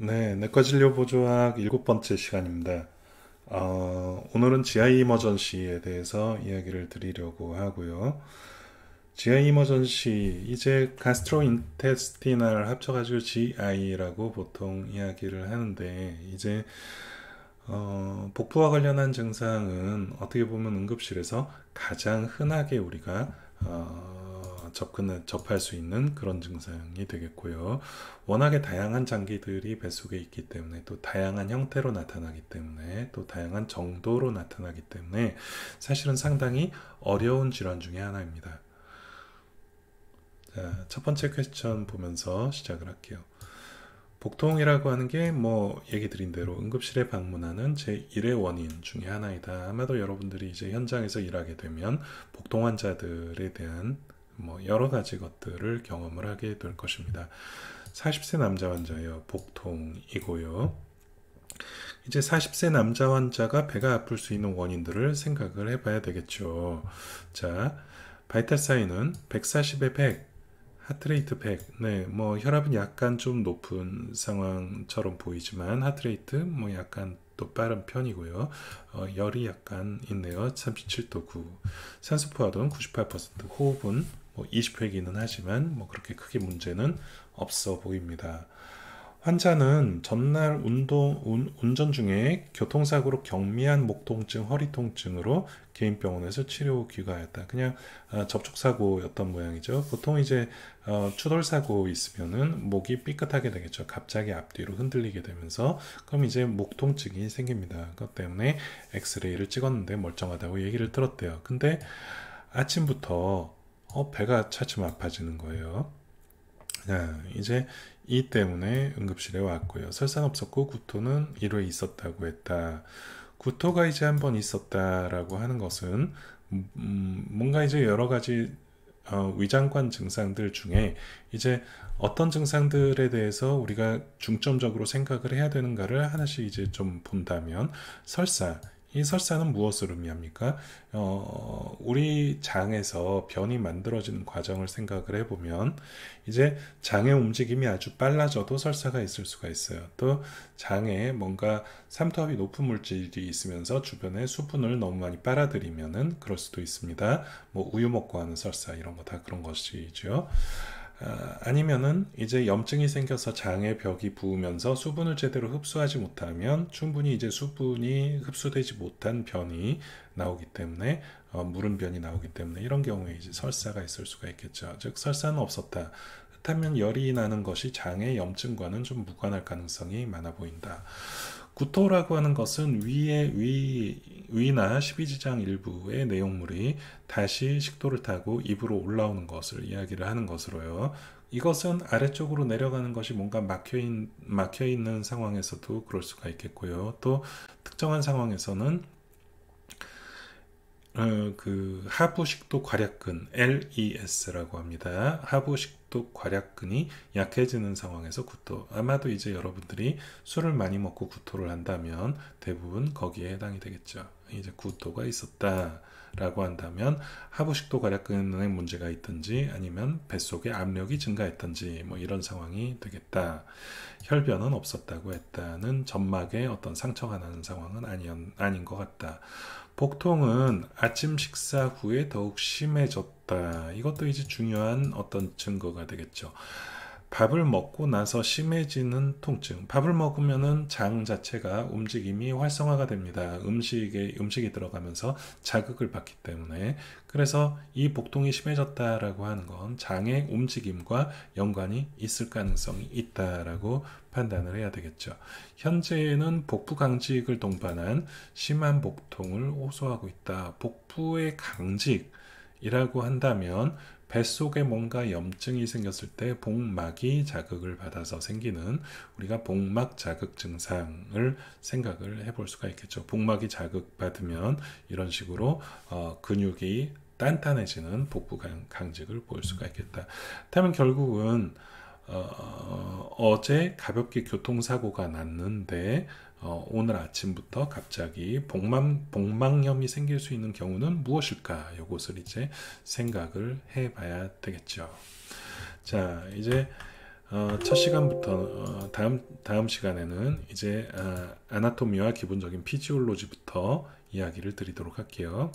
네, 내과진료보조학 일곱 번째 시간입니다. 오늘은 GI 이머전시에 대해서 이야기를 드리려고 하고요. GI 이머전시, 이제 가스트로인테스티널 합쳐가지고 GI라고 보통 이야기를 하는데, 이제 복부와 관련한 증상은 어떻게 보면 응급실에서 가장 흔하게 우리가 접할 수 있는 그런 증상이 되겠고요. 워낙에 다양한 장기들이 뱃속에 있기 때문에 또 다양한 형태로 나타나기 때문에 또 다양한 정도로 나타나기 때문에 사실은 상당히 어려운 질환 중에 하나입니다. 자, 첫 번째 퀘스천 보면서 시작을 할게요. 복통이라고 하는 게 뭐 얘기 드린 대로 응급실에 방문하는 제1의 원인 중에 하나이다. 아마도 여러분들이 이제 현장에서 일하게 되면 복통 환자들에 대한 뭐 여러 가지 것들을 경험을 하게 될 것입니다. 40세 남자 환자예요. 복통이고요. 이제 40세 남자 환자가 배가 아플 수 있는 원인들을 생각을 해봐야 되겠죠. 자, 바이탈 사인은 140에 100, 하트레이트 100. 네, 뭐 혈압은 약간 좀 높은 상황처럼 보이지만 하트레이트 뭐 약간 또 빠른 편이고요. 열이 약간 있네요. 37도 9. 산소 포화도는 98%. 호흡은 뭐 20회기는 하지만 뭐 그렇게 크게 문제는 없어 보입니다. 환자는 전날 운전 중에 교통사고로 경미한 목 통증, 허리 통증으로 개인 병원에서 치료 귀가하였다. 그냥 접촉사고였던 모양이죠. 보통 이제 추돌사고 있으면은 목이 삐끗하게 되겠죠. 갑자기 앞뒤로 흔들리게 되면서 그럼 이제 목 통증이 생깁니다. 그것 때문에 엑스레이를 찍었는데 멀쩡하다고 얘기를 들었대요. 근데 아침부터 배가 차츰 아파지는 거예요. 이제 이 때문에 응급실에 왔고요. 설사는 없었고 구토는 1회 있었다고 했다. 구토가 이제 한 번 있었다라고 하는 것은 뭔가 이제 여러 가지 위장관 증상들 중에 이제 어떤 증상들에 대해서 우리가 중점적으로 생각을 해야 되는가를 하나씩 이제 좀 본다면 설사, 이 설사는 무엇을 의미합니까? 우리 장에서 변이 만들어지는 과정을 생각을 해보면 이제 장의 움직임이 아주 빨라져도 설사가 있을 수가 있어요. 또 장에 뭔가 삼투압이 높은 물질이 있으면서 주변에 수분을 너무 많이 빨아들이면은 그럴 수도 있습니다. 뭐 우유 먹고 하는 설사 이런 거 다 그런 것이죠. 아니면은 이제 염증이 생겨서 장의 벽이 부으면서 수분을 제대로 흡수하지 못하면 충분히 이제 수분이 흡수되지 못한 변이 나오기 때문에 무른 변이 나오기 때문에 이런 경우에 이제 설사가 있을 수가 있겠죠. 즉 설사는 없었다. 그렇다면 열이 나는 것이 장의 염증과는 좀 무관할 가능성이 많아 보인다. 구토라고 하는 것은 위나 십이지장 일부의 내용물이 다시 식도를 타고 입으로 올라오는 것을 이야기를 하는 것으로요. 이것은 아래쪽으로 내려가는 것이 뭔가 막혀 있는 상황에서도 그럴 수가 있겠고요. 또 특정한 상황에서는 그 하부식도 괄약근 LES라고 합니다. 하부식도 괄약근이 약해지는 상황에서 구토. 아마도 이제 여러분들이 술을 많이 먹고 구토를 한다면 대부분 거기에 해당이 되겠죠. 이제 구토가 있었다라고 한다면 하부식도 괄약근에 문제가 있든지 아니면 뱃속에 압력이 증가했든지 뭐 이런 상황이 되겠다. 혈변은 없었다고 했다는 점막에 어떤 상처가 나는 상황은 아닌 것 같다. 복통은 아침 식사 후에 더욱 심해졌다. 이것도 이제 중요한 어떤 증거가 되겠죠. 밥을 먹고 나서 심해지는 통증. 밥을 먹으면은 장 자체가 움직임이 활성화가 됩니다. 음식이 들어가면서 자극을 받기 때문에. 그래서 이 복통이 심해졌다라고 하는 건 장의 움직임과 연관이 있을 가능성이 있다라고 판단을 해야 되겠죠. 현재는 복부 강직을 동반한 심한 복통을 호소하고 있다. 복부의 강직이라고 한다면 뱃속에 뭔가 염증이 생겼을 때 복막이 자극을 받아서 생기는 우리가 복막 자극 증상을 생각을 해볼 수가 있겠죠. 복막이 자극받으면 이런 식으로 근육이 단단해지는 복부 강직을 볼 수가 있겠다. 그렇다면 결국은 어제 가볍게 교통사고가 났는데 오늘 아침부터 갑자기 복막염이 생길 수 있는 경우는 무엇일까? 이것을 이제 생각을 해봐야 되겠죠. 자, 이제 첫 시간부터 다음 시간에는 이제 아나토미와 기본적인 피지올로지부터 이야기를 드리도록 할게요.